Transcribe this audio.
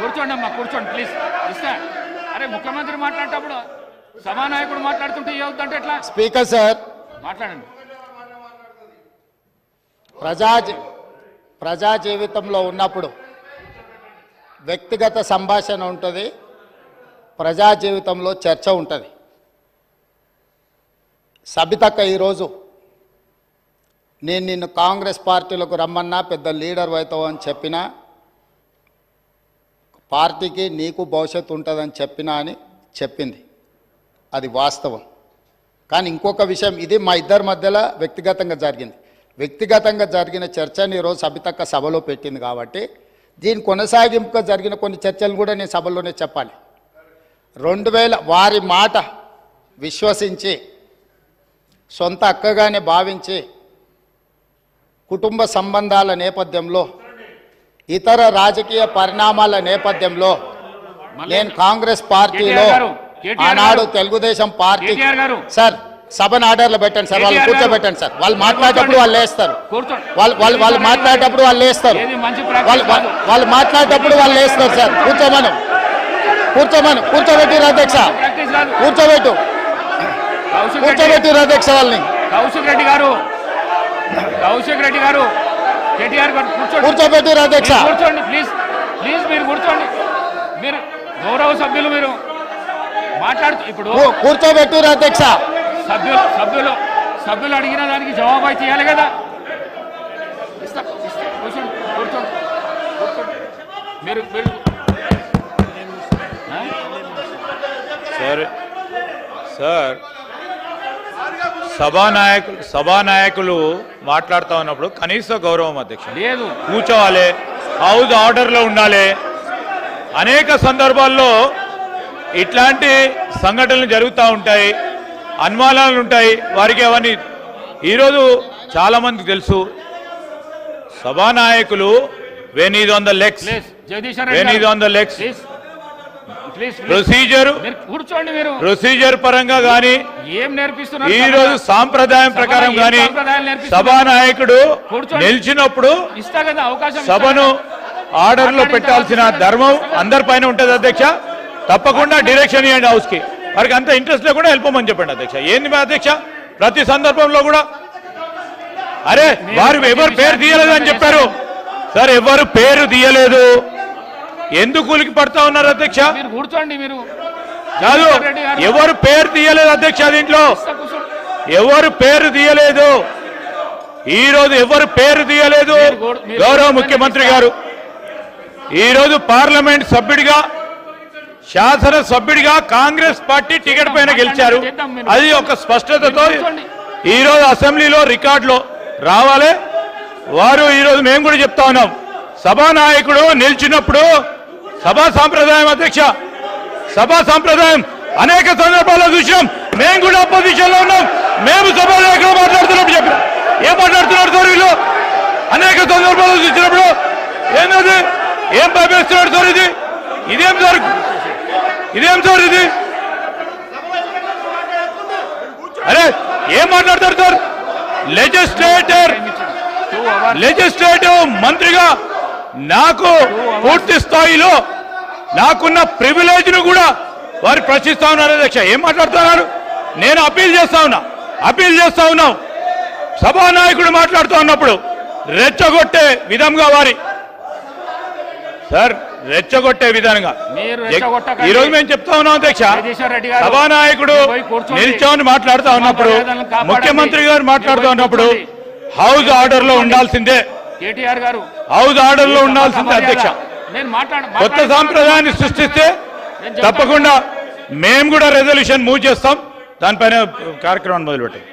కూర్చోండి అమ్మా, కూర్చోండి ప్లీజ్. ఇస్తా. అరే ముఖ్యమంత్రి మాట్లాడేటప్పుడు సభానాయకుడు మాట్లాడుతుంటే ఏమవుతుందంటే ఎట్లా? స్పీకర్ సార్ మాట్లాడండి. ప్రజా జీవితంలో ఉన్నప్పుడు వ్యక్తిగత సంభాషణ ఉంటుంది, ప్రజా జీవితంలో చర్చ ఉంటుంది. సబితక్క ఈరోజు నేను నిన్ను కాంగ్రెస్ పార్టీలకు రమ్మన్నా పెద్ద లీడర్ అవుతావు అని చెప్పినా, పార్టీకి నీకు భవిష్యత్తు ఉంటుందని చెప్పినా అని చెప్పింది. అది వాస్తవం. కానీ ఇంకొక విషయం, ఇది మా ఇద్దరి మధ్యలో వ్యక్తిగతంగా జరిగింది. వ్యక్తిగతంగా జరిగిన చర్చని ఈరోజు సబితక్క సభలో పెట్టింది కాబట్టి దీని కొనసాగింపుగా జరిగిన కొన్ని చర్చలు కూడా నేను సభలోనే చెప్పాలి. 2000 వారి మాట విశ్వసించి సొంత అక్కగానే భావించి కుటుంబ సంబంధాల నేపథ్యంలో ఇతర రాజకీయ పరిణామాల నేపథ్యంలో నేను కాంగ్రెస్ పార్టీలో ఆనాడు తెలుగుదేశం పార్టీ సార్ సభను ఆర్డర్లో పెట్టండి సార్, వాళ్ళు కూర్చోబెట్టండి సార్. వాళ్ళు మాట్లాడేటప్పుడు వాళ్ళు లేస్తారు, వాళ్ళు మాట్లాడేటప్పుడు వాళ్ళు లేస్తారు, వాళ్ళు మాట్లాడేటప్పుడు వాళ్ళు లేస్తారు సార్. కూర్చోబెట్టిరు అధ్యక్ష, కూర్చోబెట్టిరు అధ్యక్ష వాళ్ళని. కౌశిక్ రెడ్డి గారు కేటీఆర్ గారు కూర్చోబెట్టిరు అధ్యక్ష. కూర్చోండి ప్లీజ్, మీరు కూర్చోండి. మీరు గౌరవ సభ్యులు, మీరు మాట్లాడుతూ ఇప్పుడు కూర్చోబెట్టిరు అధ్యక్ష. సభ్యులు అడిగిన దానికి జవాబు అయితే ఇవ్వాలి కదా. కూర్చోండి. మీరు సార్ సభానాయకులు మాట్లాడుతూ ఉన్నప్పుడు కనీస గౌరవం అధ్యక్ష లేదు, కూర్చోవాలి, హౌస్ ఆర్డర్లో ఉండాలి. అనేక సందర్భాల్లో ఇట్లాంటి సంఘటనలు జరుగుతూ ఉంటాయి, అనుమానాలు ఉంటాయి వారికి. అవన్నీ ఈరోజు చాలామందికి తెలుసు. సభానాయకులు when is on the legs, procedure పరంగా కానీ ఈ రోజు సాంప్రదాయం ప్రకారం కానీ సభానాయకుడు నిలిచినప్పుడు సభను ఆర్డర్ లో పెట్టాల్సిన ధర్మం అందరిపైన ఉంటుంది అధ్యక్ష. తప్పకుండా డైరెక్షన్ ఇవ్వండి హౌస్ కి. వారికి అంత ఇంట్రెస్ట్ లేకుండా వెళ్ళిపోమని చెప్పండి అధ్యక్ష. ఏంది మా అధ్యక్ష ప్రతి సందర్భంలో కూడా అరే వారు ఎవరు పేరు తీయలేదు అని చెప్పారు సార్, ఎవరు పేరు తీయలేదు, ఎందుకు ఉలికి పడతా ఉన్నారు అధ్యక్ష? కూర్చోండి. మీరు కాదు, ఎవరు పేరు తీయలేదు అధ్యక్ష, దీంట్లో ఎవరు పేరు తీయలేదు. ఈ రోజు ఎవరు పేరు తీయలేదు. గౌరవ ముఖ్యమంత్రి గారు ఈరోజు పార్లమెంట్ సభ్యుడిగా, శాసన సభ్యుడిగా కాంగ్రెస్ పార్టీ టికెట్ పైన గెలిచారు. అది ఒక స్పష్టతతో ఈరోజు అసెంబ్లీలో రికార్డులో రావాలి. వారు ఈరోజు మేము కూడా చెప్తా ఉన్నాం, సభానాయకుడు నిలిచినప్పుడు సభా సాంప్రదాయం అధ్యక్ష, సభా సాంప్రదాయం అనేక సందర్భాల్లో చూసాం. మేము కూడా అపోజిషన్ లో ఉన్నాం, మేము సభానాయకులు మాట్లాడుతున్నప్పుడు చెప్పాం. ఏం మాట్లాడుతున్నారు సార్ వీళ్ళు? అనేక సందర్భాల్లో చూసినప్పుడు ఏంటది, ఏం భయపేస్తున్నాడు సార్? ఇదేం సార్ ఇది? అరే ఏం మాట్లాడతారు సార్? లెజిస్లేటివ్ మంత్రిగా నాకు పూర్తి స్థాయిలో నాకున్న ప్రివిలేజ్ ను కూడా వారు ప్రశ్నిస్తా ఉన్నారు అధ్యక్ష. ఏం మాట్లాడుతున్నారు? నేను అప్పీల్ చేస్తా ఉన్నాం. సభానాయకుడు మాట్లాడుతూ ఉన్నప్పుడు రెచ్చగొట్టే విధంగా రెచ్చగొట్టే విధంగా ఈరోజు మేము చెప్తా ఉన్నాం అధ్యక్ష. సభానాయకుడు నిల్చొని మాట్లాడుతూ ఉన్నప్పుడు, ముఖ్యమంత్రి గారు మాట్లాడుతూ ఉన్నప్పుడు హౌస్ ఆర్డర్ లో ఉండాల్సిందే, కేటీఆర్ గారు హౌస్ ఆర్డర్ లో ఉండాల్సిందే అధ్యక్ష. కొత్త సాంప్రదాయాన్ని సృష్టిస్తే తప్పకుండా మేము కూడా రెజల్యూషన్ మూవ్ చేస్తాం, దానిపైన కార్యక్రమాన్ని మొదలుపెట్టాం.